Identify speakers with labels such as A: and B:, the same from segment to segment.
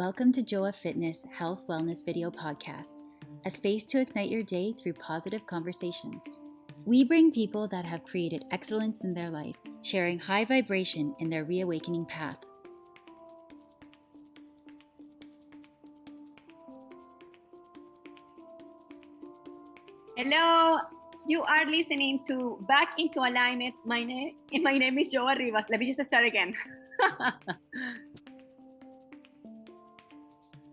A: Welcome to Joa Fitness Health Wellness Video Podcast, a space to ignite your day through positive conversations. We bring people that have created excellence in their life, sharing high vibration in their reawakening path.
B: Hello, you are listening to Back into Alignment. My name is Joa Rivas. Let me just start again.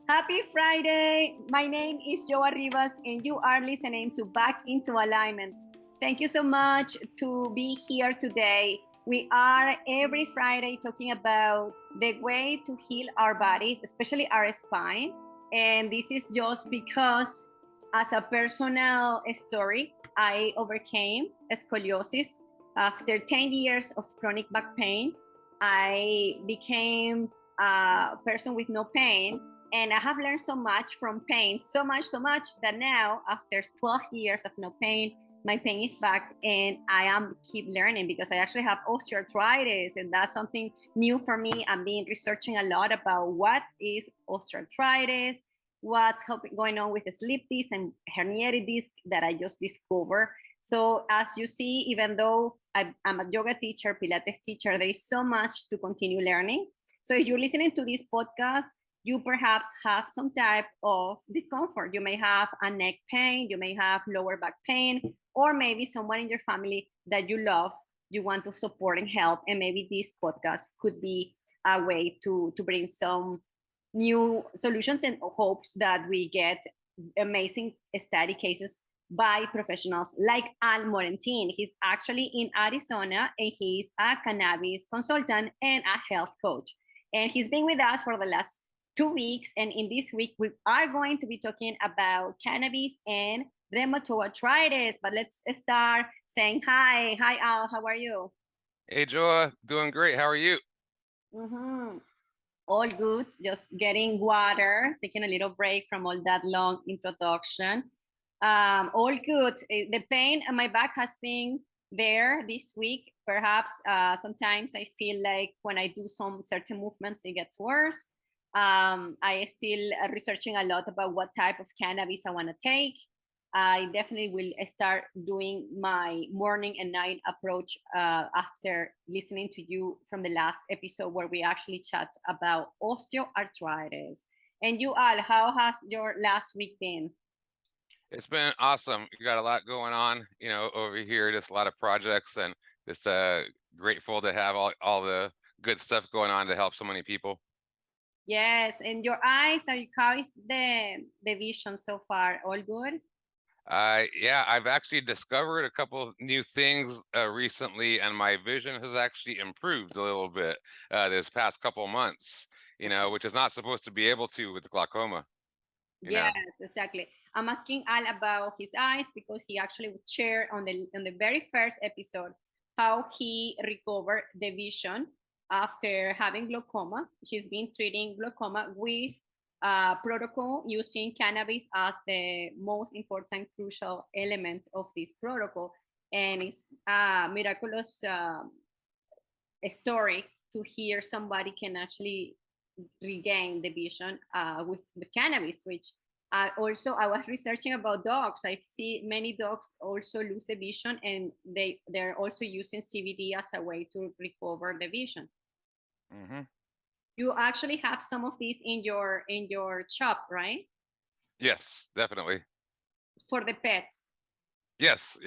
B: Happy Friday. My name is Joa Rivas and you are listening to Back into Alignment. Thank you so much to be here today. We are every Friday talking about the way to heal our bodies, especially our spine. And this is just because as a personal story, I overcame scoliosis. After 10 years of chronic back pain, I became a person with no pain. And I have learned so much from pain, so much that now, after 12 years of no pain, my pain is back and I am keep learning because I actually have osteoarthritis, and that's something new for me. I'm been researching a lot about what is osteoarthritis, what's going on with the slip disc and herniated disc that I just discovered. So as you see, even though I'm a yoga teacher, Pilates teacher, there is so much to continue learning. So if you're listening to this podcast, you perhaps have some type of discomfort. You may have a neck pain, you may have lower back pain, or maybe someone in your family that you love, you want to support and help. And maybe this podcast could be a way to bring some new solutions and hopes that we get amazing study cases by professionals like Morentin. He's actually in Arizona and he's a cannabis consultant and a health coach. And he's been with us for the last 2 weeks. And in this week, we are going to be talking about cannabis and rheumatoid arthritis. But let's start saying hi. Hi, Al. How are you?
C: Hey, Joa. Doing great. How are you?
B: All good. Just getting water, taking a little break from all that long introduction. All good. The pain on my back has been there this week. Perhaps sometimes I feel like when I do some certain movements, it gets worse. I still researching a lot about what type of cannabis I want to take. I definitely will start doing my morning and night approach after listening to you from the last episode where we actually chat about osteoarthritis. And you, Al, how has your last week been?
C: It's been awesome. You got a lot going on, over here, just a lot of projects, and just grateful to have all the good stuff going on to help so many people.
B: Yes, and your eyes, how is the vision so far? All good?
C: Yeah, I've actually discovered a couple of new things recently, and my vision has actually improved a little bit this past couple of months, which is not supposed to be able to with glaucoma.
B: Yes, exactly. I'm asking Al about his eyes because he actually shared on the very first episode how he recovered the vision after having glaucoma. He's been treating glaucoma with protocol using cannabis as the most important crucial element of this protocol. And it's a miraculous story to hear somebody can actually regain the vision with cannabis, which also I was researching about dogs. I see many dogs also lose the vision, and they're also using CBD as a way to recover the vision.
C: Mm-hmm.
B: You actually have some of these in your shop, right?
C: Yes, definitely.
B: For the pets.
C: Yes.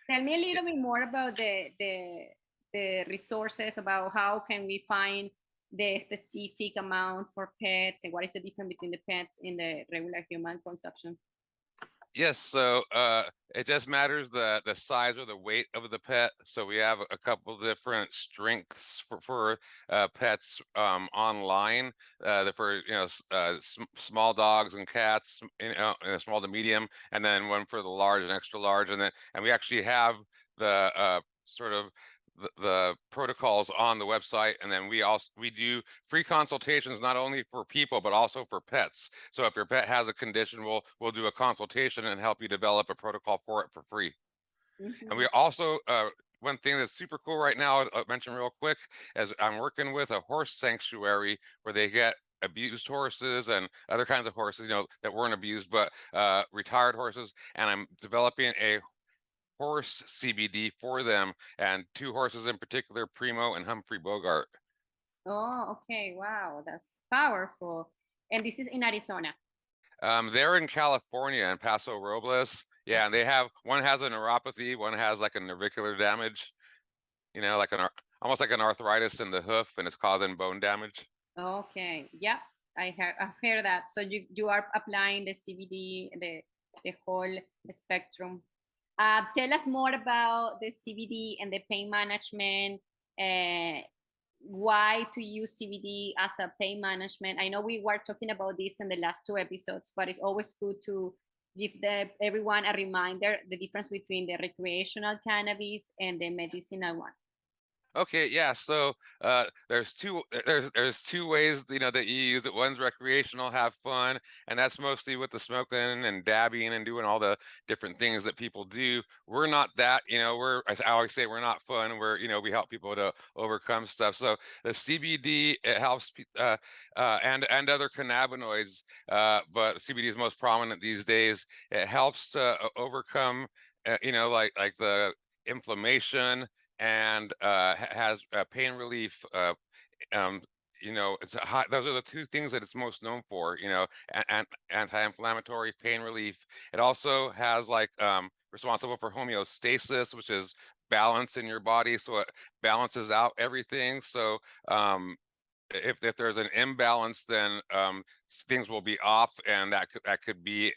B: Tell me a little bit more about the resources, about how can we find the specific amount for pets and what is the difference between the pets and the regular human consumption.
C: Yes, so it just matters the size or the weight of the pet. So we have a couple different strengths for pets online. For small dogs and cats, small to medium, and then one for the large and extra large, and we actually have the sort of the protocols on the website, and then we do free consultations not only for people but also for pets. So if your pet has a condition, we'll do a consultation and help you develop a protocol for it for free. Mm-hmm. And we also one thing that's super cool right now, I'll mention real quick, is I'm working with a horse sanctuary where they get abused horses and other kinds of horses, that weren't abused, but retired horses. And I'm developing a horse CBD for them, and two horses in particular, Primo and Humphrey Bogart.
B: Oh, okay. Wow, that's powerful. And this is in Arizona.
C: They're in California in Paso Robles. Yeah, and one has a neuropathy, one has like a navicular damage, like almost like an arthritis in the hoof, and it's causing bone damage.
B: Okay. Yeah, I've heard that. So you are applying the CBD, the whole spectrum. Tell us more about the CBD and the pain management. Why to use CBD as a pain management? I know we were talking about this in the last two episodes, but it's always good to give everyone a reminder the difference between the recreational cannabis and the medicinal one.
C: Okay, yeah. So there's two ways that you use it. One's recreational, have fun, and that's mostly with the smoking and dabbing and doing all the different things that people do. We're not that, as I always say, we're not fun. We help people to overcome stuff. So the CBD, it helps and other cannabinoids, but CBD is most prominent these days. It helps to overcome, like the inflammation, and has pain relief. It's a high, those are the two things that it's most known for. And anti-inflammatory, pain relief. It also has responsible for homeostasis, which is balance in your body, so it balances out everything. So if there's an imbalance, then things will be off, and that could be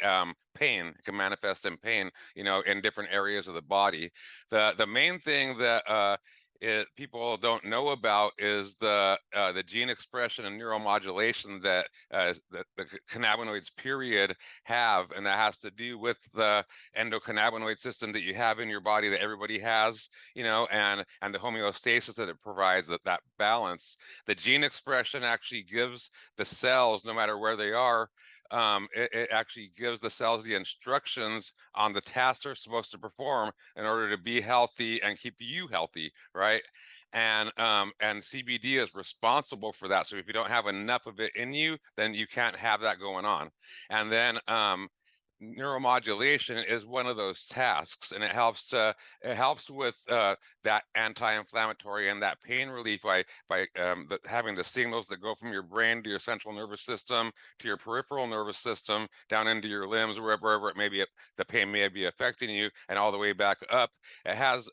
C: pain. It can manifest in pain, in different areas of the body. The main thing that people don't know about is the gene expression and neuromodulation that the cannabinoids period have, and that has to do with the endocannabinoid system that you have in your body, that everybody has, and the homeostasis that it provides, that balance. The gene expression actually gives the cells, no matter where they are, it actually gives the cells the instructions on the tasks they're supposed to perform in order to be healthy and keep you healthy, right? And CBD is responsible for that. So if you don't have enough of it in you, then you can't have that going on. And then neuromodulation is one of those tasks, and it helps with that anti-inflammatory and that pain relief by having the signals that go from your brain to your central nervous system to your peripheral nervous system down into your limbs, wherever it may be, the pain may be affecting you, and all the way back up. It has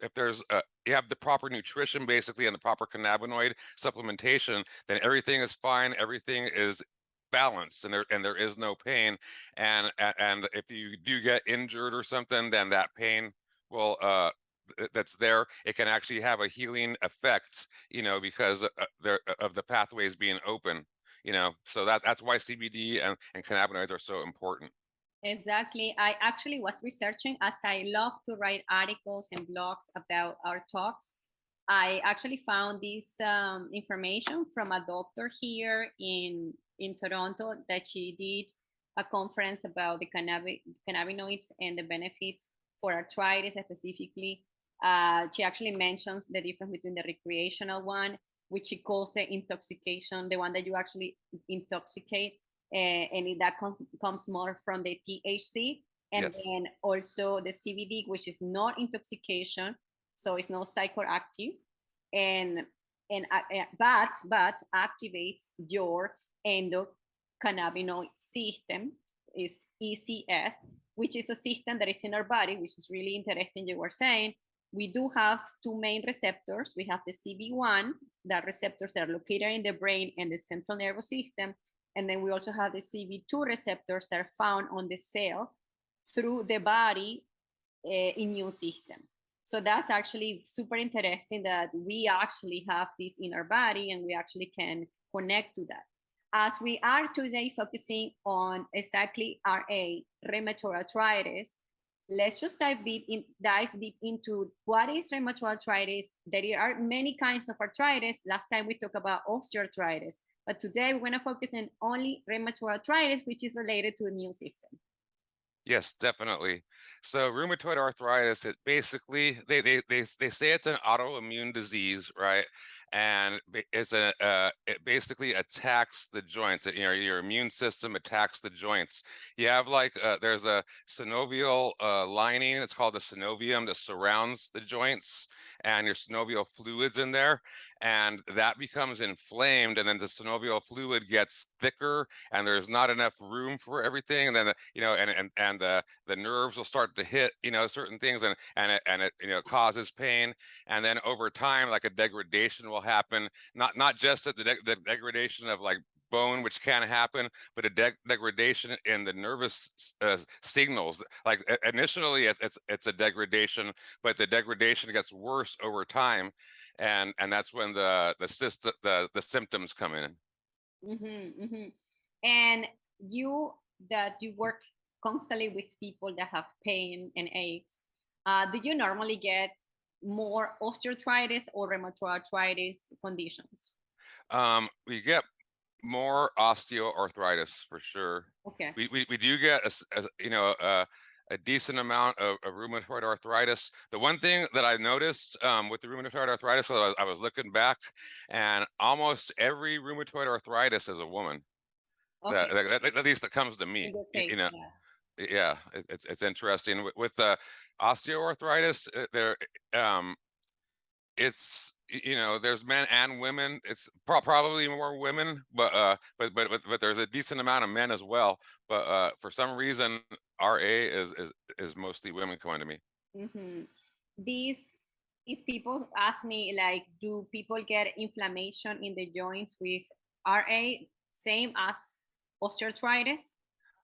C: if there's you have the proper nutrition, basically, and the proper cannabinoid supplementation, then everything is fine, everything is balanced, and there is no pain. And if you do get injured or something, then that pain will that's there, it can actually have a healing effect, because of the pathways being open, so that's why CBD and cannabinoids are so important.
B: Exactly. I actually was researching, as I love to write articles and blogs about our talks. I actually found this information from a doctor here in Toronto, that she did a conference about the cannabinoids and the benefits for arthritis specifically. She actually mentions the difference between the recreational one, which she calls the intoxication, the one that you actually intoxicate, and that comes more from the THC, and
C: Yes.
B: then also the CBD, which is not intoxication, so it's not psychoactive, and but activates your endocannabinoid system, is ECS, which is a system that is in our body, which is really interesting. You were saying we do have two main receptors. We have the CB1, that receptors that are located in the brain and the central nervous system, and then we also have the CB2 receptors that are found on the cell through the body immune system. So that's actually super interesting that we actually have this in our body, and we actually can connect to that. As we are today focusing on exactly RA, rheumatoid arthritis, let's just dive deep into what is rheumatoid arthritis. There are many kinds of arthritis. Last time we talked about osteoarthritis, but today we're going to focus on only rheumatoid arthritis, which is related to the immune system.
C: Yes, definitely. So rheumatoid arthritis, it basically they say it's an autoimmune disease, right? and it basically attacks the joints. You know, your immune system attacks the joints. You have like there's a synovial lining. It's called the synovium that surrounds the joints, and your synovial fluids in there, and that becomes inflamed, and then the synovial fluid gets thicker, and there's not enough room for everything, and then you know, and the nerves will start to hit, you know, certain things, and it you know causes pain, and then over time, like a degradation will happen, not just at the degradation of like bone, which can happen, but a degradation in the nervous signals. Like initially, it's a degradation, but the degradation gets worse over time, and that's when the symptoms come in.
B: And you that you work constantly with people that have pain and aches, do you normally get more osteoarthritis or rheumatoid arthritis conditions?
C: We get more osteoarthritis for sure.
B: Okay.
C: We do get you know a decent amount of rheumatoid arthritis. The one thing that I noticed with the rheumatoid arthritis, so I was looking back, and almost every rheumatoid arthritis is a woman.
B: Okay.
C: At least that comes to
B: In
C: me.
B: your case,
C: You know,
B: yeah.
C: yeah, it's interesting with the osteoarthritis. There, it's you know there's men and women. It's probably more women, but there's a decent amount of men as well. But for some reason, RA is mostly women coming to me.
B: hmm These, if people ask me, like, do people get inflammation in the joints with RA, same as osteoarthritis?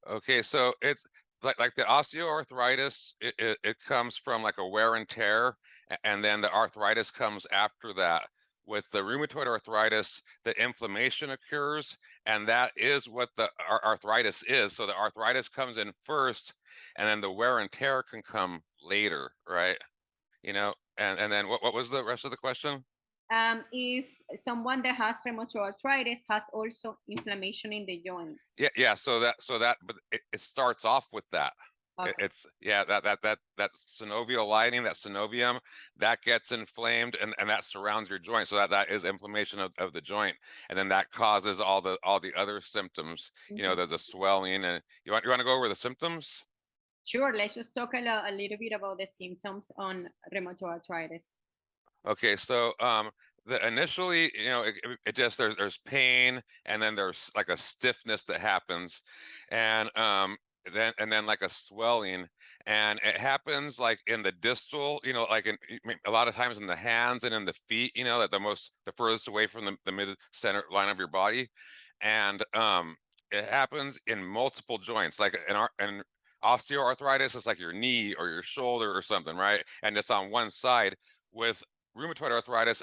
C: Okay, so it's like the osteoarthritis, it comes from like a wear and tear, and then the arthritis comes after that. With the rheumatoid arthritis, the inflammation occurs, and that is what the arthritis is. So the arthritis comes in first, and then the wear and tear can come later, right? You know, and then what was the rest of the question?
B: If someone that has rheumatoid arthritis has also inflammation in the joints.
C: Yeah. So that, but it starts off with that.
B: Okay.
C: It's yeah, that synovial lining, that synovium, that gets inflamed, and that surrounds your joint. So that is inflammation of the joint, and then that causes all the other symptoms. You know,
B: Mhm.
C: the swelling, and you want to go over the symptoms?
B: Sure, let's just talk a little bit about the symptoms on rheumatoid arthritis.
C: Okay, so the initially, you know, it just there's pain, and then there's like a stiffness that happens, and then like a swelling, and it happens like in the distal, you know, like a lot of times in the hands and in the feet, you know, that the furthest away from the mid center line of your body, and it happens in multiple joints, like in osteoarthritis, it's like your knee or your shoulder or something, right? And it's on one side. With rheumatoid arthritis,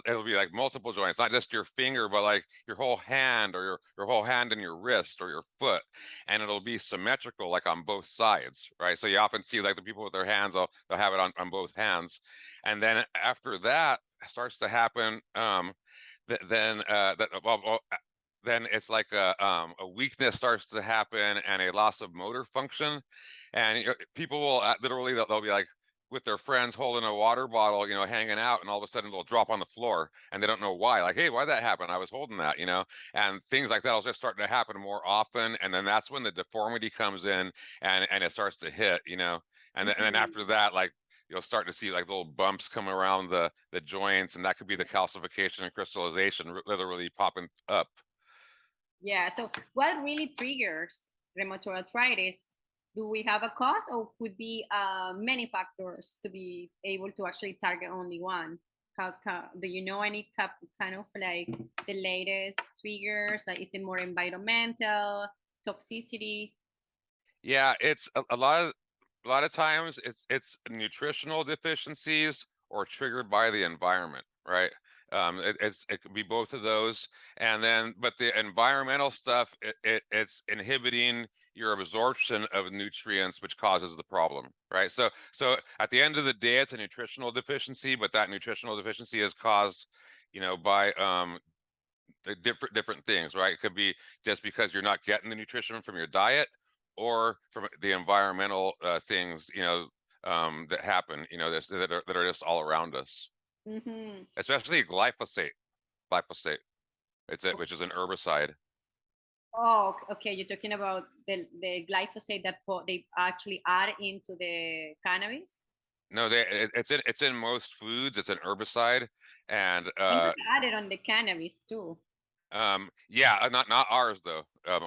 C: it'll be like multiple joints, not just your finger, but like your whole hand, or your whole hand and your wrist or your foot, and it'll be symmetrical, like on both sides, right? So you often see like the people with their hands, they'll have it on both hands, and then after that starts to happen, then then it's like a weakness starts to happen and a loss of motor function, and you know, people will literally they'll be like with their friends holding a water bottle, you know, hanging out, and all of a sudden it'll drop on the floor, and they don't know why. Like, hey, why'd that happen? I was holding that, you know, and things like that will just start to happen more often, and then that's when the deformity comes in, and it starts to hit, you know, and then
B: Mhm.
C: after that, like you'll start to see like little bumps come around the joints, and that could be the calcification and crystallization literally popping up.
B: Yeah. So, what really triggers rheumatoid arthritis? Do we have a cause, or could be many factors to be able to actually target only one? Do you know any kind of like the latest triggers? Like, is it more environmental, toxicity?
C: Yeah, it's a lot of times it's nutritional deficiencies or triggered by the environment, right? It could be both of those, and then but the environmental stuff, it's inhibiting your absorption of nutrients, which causes the problem, right? So at the end of the day, it's a nutritional deficiency, but that nutritional deficiency is caused, you know, by the different things, right? It could be just because you're not getting the nutrition from your diet, or from the environmental things, you know, that happen, you know, that are just all around us,
B: Hmm
C: especially glyphosate. glyphosate. Which is an herbicide.
B: Oh, okay. You're talking about the glyphosate that they actually add into the cannabis.
C: No, it's in most foods. It's an herbicide, and
B: I think they add it on the cannabis too.
C: yeah, not ours though.
B: Okay,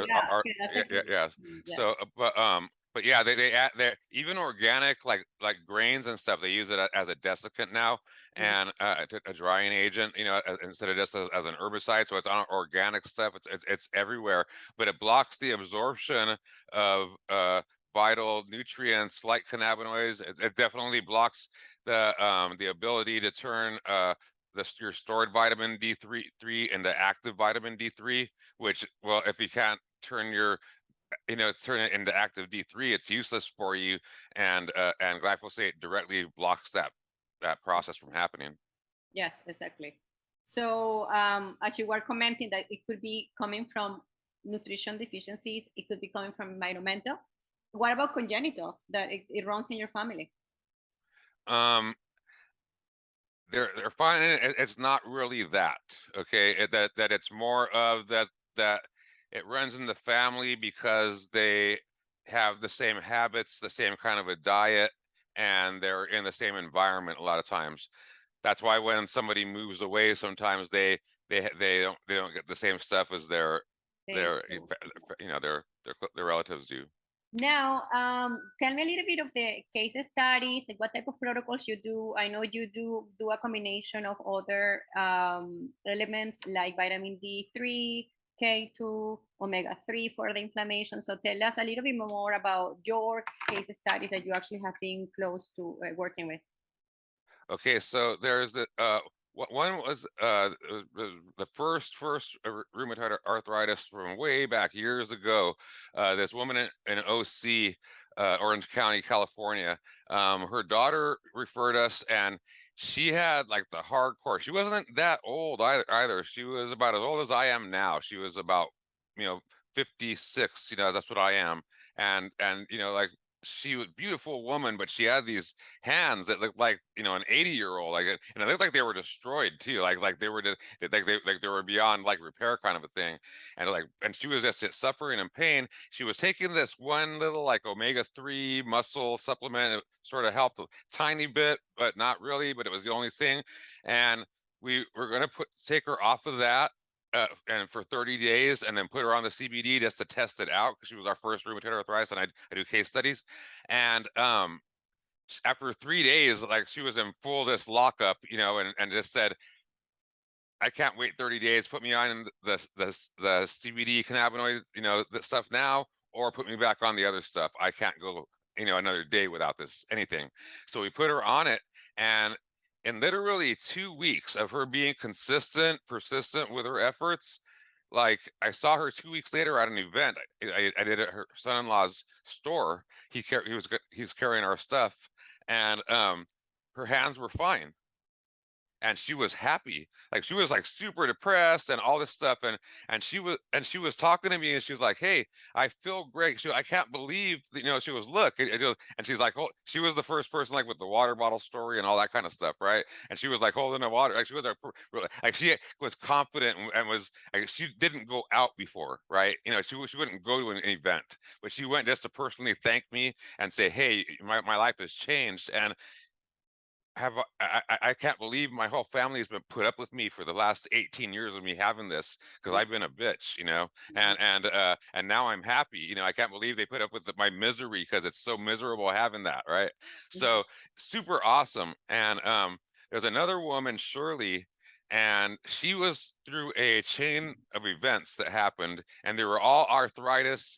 B: yeah, okay, that's
C: yeah,
B: okay.
C: yes.
B: Yeah.
C: So, but yeah, they add even organic like grains and stuff. They use it as a desiccant now, and a drying agent. You know, instead of just as an herbicide. So it's on organic stuff. It's everywhere, but it blocks the absorption of vital nutrients like cannabinoids. It definitely blocks the ability to turn your stored vitamin D3 into active vitamin D3, which, well, if you can't turn turn it into active D3, it's useless for you, and glyphosate directly blocks that process from happening.
B: Yes, exactly. So as you were commenting that it could be coming from nutrition deficiencies, it could be coming from environmental. What about congenital, that it runs in your family?
C: Um, they're finding it's not really that, okay, that it's more of that it runs in the family because they have the same habits, the same kind of a diet, and they're in the same environment a lot of times. That's why when somebody moves away, sometimes they don't get the same stuff as
B: Thank
C: their
B: you.
C: their relatives do.
B: Now, tell me a little bit of the case studies, like what type of protocols you do. I know you do a combination of other elements like vitamin D3, K2, omega-3 for the inflammation. So tell us a little bit more about your case studies that you actually have been close to working with.
C: Okay, so there's one was the first rheumatoid arthritis from way back years ago. This woman in OC, Orange County, California. Her daughter referred us, and she had like the hardcore. She wasn't that old either. She was about as old as I am now. She was about, 56. That's what I am, and like she was a beautiful woman, but she had these hands that looked like an 80-year-old, like, and it looked like they were destroyed too, like they were just like they were beyond like repair kind of a thing, and she was just suffering and pain. She was taking this one little like omega-3 muscle supplement. It sort of helped a tiny bit, but not really. But it was the only thing, and we were going to take her off of that and for 30 days, and then put her on the CBD just to test it out, because she was our first rheumatoid arthritis, and I do case studies. And after 3 days, like, she was in full this lockup, and just said, I can't wait 30 days. Put me on the CBD cannabinoid, the stuff now, or put me back on the other stuff. I can't go, another day without this anything. So we put her on it, and in literally 2 weeks of her being consistent, persistent with her efforts, like, I saw her 2 weeks later at an event. I did at her son-in-law's store. He was carrying our stuff, and her hands were fine, and she was happy. Like, she was like super depressed and all this stuff, and she was talking to me, and she was like, hey, I feel great. I can't believe she was, look, and she's like, oh, she was the first person, like, with the water bottle story and all that kind of stuff, right? And she was like holding the water, like, she was like, she was confident, and was like, she didn't go out before, right? She wouldn't go to an event, but she went just to personally thank me and say, hey, my life has changed. And I can't believe my whole family has been put up with me for the last 18 years of me having this, because I've been a bitch, and now I'm happy. I can't believe they put up with my misery, because it's so miserable having that, right? So super awesome. And there's another woman, Shirley, and she was through a chain of events that happened, and they were all arthritis,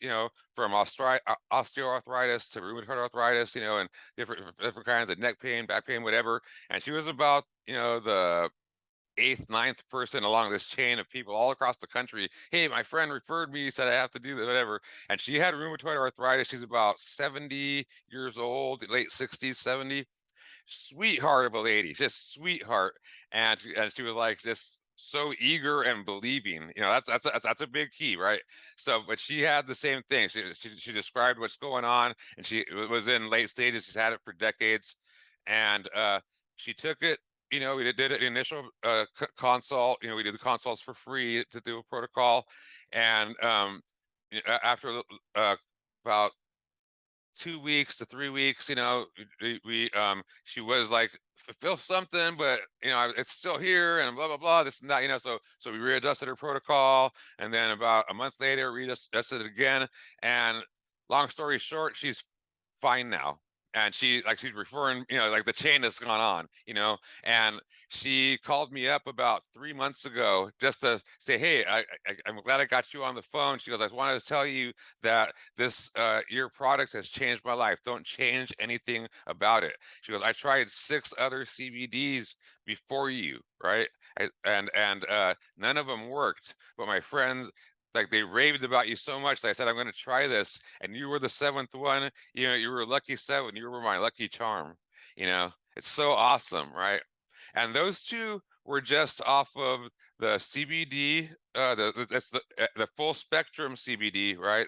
C: from osteoarthritis to rheumatoid arthritis, and different kinds of neck pain, back pain, whatever. And she was about, the eighth, ninth person along this chain of people all across the country. Hey, my friend referred me, said I have to do this, whatever. And she had rheumatoid arthritis. She's about 70 years old, late 60s, 70. Sweetheart of a lady, just sweetheart. And she was like just so eager and believing. That's a big key, right? So, but she had the same thing. She described what's going on, and she was in late stages. She's had it for decades, and she took it we did an initial consult. We did the consults for free to do a protocol, and after about 2 weeks to 3 weeks, we she was like, feel something, but it's still here, and blah blah blah, this and that, so we readjusted her protocol, and then about a month later readjusted it again, and long story short, she's fine now. And she's referring, like the chain has gone on, and she called me up about 3 months ago just to say, hey, I'm glad I got you on the phone. She goes, I just wanted to tell you that this your product has changed my life. Don't change anything about it. She goes, I tried 6 other CBDs before you, right? And none of them worked, but my friends, like, they raved about you so much that I said, I'm going to try this, and you were the 7th one. You were lucky 7. You were my lucky charm. It's so awesome, right? And those two were just off of the CBD, that's the full spectrum CBD, right?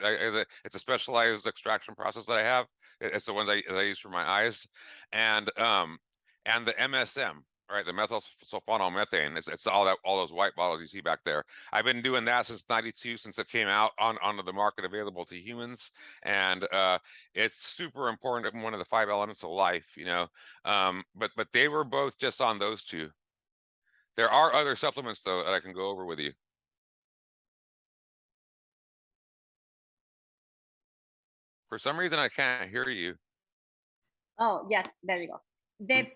C: It's a specialized extraction process that I have. It's the ones that I use for my eyes, and the MSM, right? The methyl sulfonyl methane. It's all those white bottles you see back there. I've been doing that since '92, since it came out onto the market, available to humans, and it's super important. One of the 5 elements of life, but they were both just on those two. There are other supplements though that I can go over with you. For some reason, I can't hear you.
B: Oh, yes, there you go. The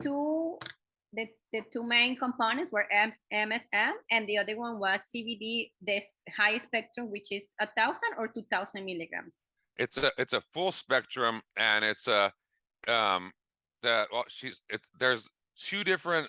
B: two main components were MSM, and the other one was CBD, this high spectrum, which is 1,000 or 2,000 milligrams.
C: It's a full spectrum, and it's a there's 2 different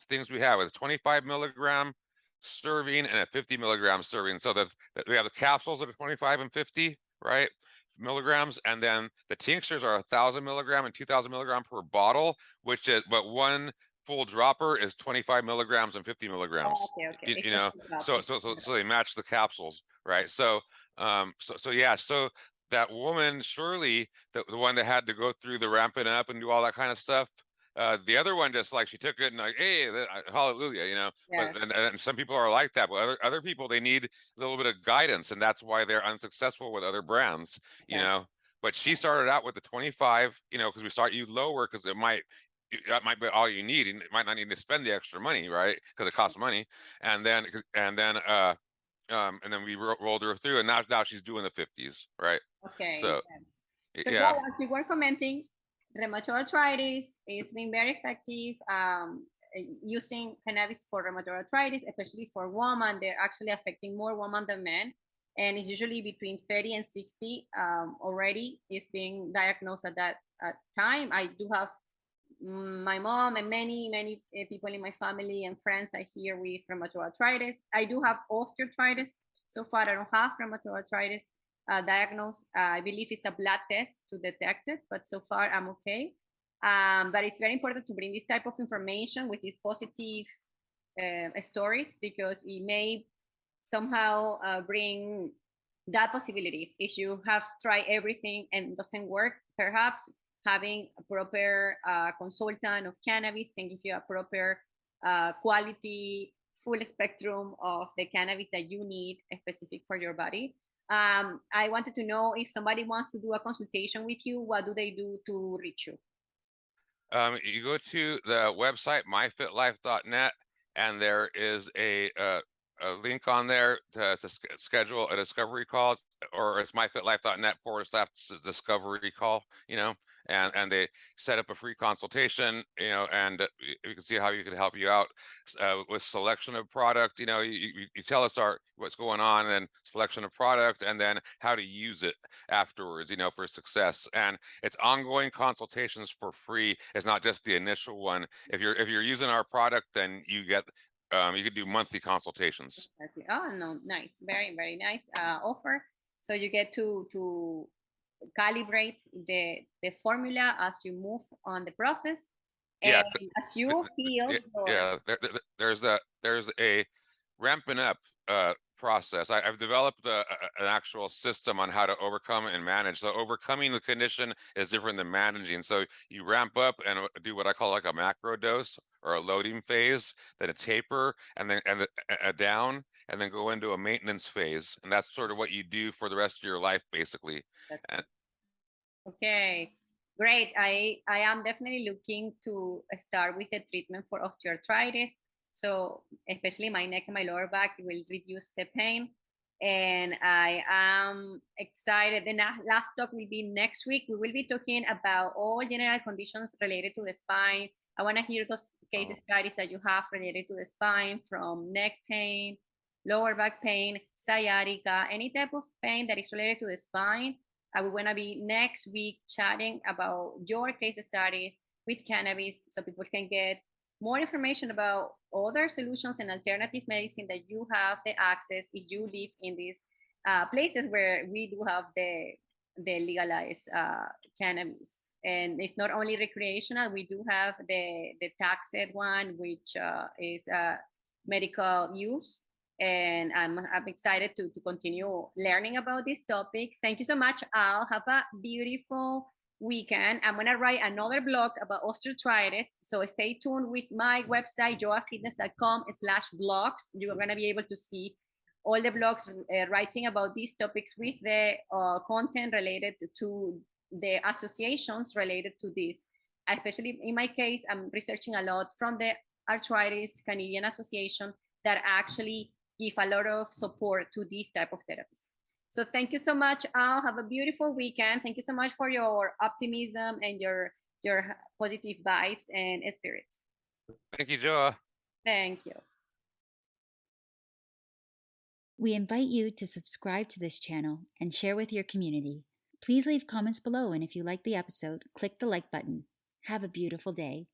C: things we have, with a 25 milligram serving and a 50 milligram serving. So that we have the capsules that are 25 and 50, right, milligrams, and then the tinctures are 1,000 milligram and 2,000 milligram per bottle, but one full dropper is 25 milligrams and 50 milligrams.
B: Oh, okay.
C: So they match the capsules, right? So yeah, so that woman Shirley, the one that had to go through the ramping up and do all that kind of stuff, the other one just, like, she took it and like, hey, hallelujah,
B: Yes.
C: But and some people are like that, but other people, they need a little bit of guidance, and that's why they're unsuccessful with other brands. But she started out with the 25, because we start you lower, because that might be all you need, and it might not need to spend the extra money, right, because it costs money. And then we rolled her through, and now she's doing the 50s, right?
B: Okay.
C: So
B: yeah, as you were commenting, rheumatoid arthritis is being very effective. Using cannabis for rheumatoid arthritis, especially for women, they're actually affecting more women than men, and it's usually between 30 and 60 already is being diagnosed at that time. I do have my mom and many people in my family and friends are here with rheumatoid arthritis. I do have osteoarthritis. So far, I don't have rheumatoid arthritis diagnosed. I believe it's a blood test to detect it, but so far I'm okay. But it's very important to bring this type of information with these positive stories, because it may somehow bring that possibility. If you have tried everything and doesn't work, perhaps having a proper consultant of cannabis can give you a proper quality, full spectrum of the cannabis that you need specific for your body. I wanted to know, if somebody wants to do a consultation with you, what do they do to reach you?
C: You go to the website, myfitlife.net, and there is a link on there to schedule a discovery call, or it's myfitlife.net/discovery call, and they set up a free consultation, and you can see how you can help you out with selection of product. You tell us what's going on, and selection of product, and then how to use it afterwards, for success. And it's ongoing consultations for free. It's not just the initial one. If you're using our product, then you get you can do monthly consultations.
B: Oh, no, nice, very very nice offer. So you get to calibrate the formula as you move on the process, and as you feel
C: there's a ramping up process. I've developed an actual system on how to overcome and manage. So overcoming the condition is different than managing. So you ramp up and do what I call like a macro dose or a loading phase, then a taper, and then a down, and then go into a maintenance phase. And that's sort of what you do for the rest of your life, basically. And
B: Okay, great. I am definitely looking to start with the treatment for osteoarthritis. So especially my neck and my lower back will reduce the pain. And I am excited. The last talk will be next week. We will be talking about all general conditions related to the spine. I want to hear those case studies that you have related to the spine, from neck pain, lower back pain, sciatica, any type of pain that is related to the spine. I will want to be next week chatting about your case studies with cannabis so people can get more information about other solutions and alternative medicine that you have the access if you live in these places where we do have the legalized cannabis. And it's not only recreational, we do have the taxed one, which is medical use. And I'm excited to continue learning about these topics. Thank you so much, Al. Have a beautiful weekend. I'm going to write another blog about osteoarthritis. So stay tuned with my website, joafitness.com/blogs. You're going to be able to see all the blogs writing about these topics with the content related to the associations related to this. Especially in my case, I'm researching a lot from the Arthritis Canadian Association that actually give a lot of support to these type of therapies. So thank you so much, Al. Have a beautiful weekend. Thank you so much for your optimism and your positive vibes and spirit.
C: thank you, Joa.
B: Thank you.
A: We invite you to subscribe to this channel and share with your community. Please leave comments below, and if you like the episode, click the like button. Have a beautiful day.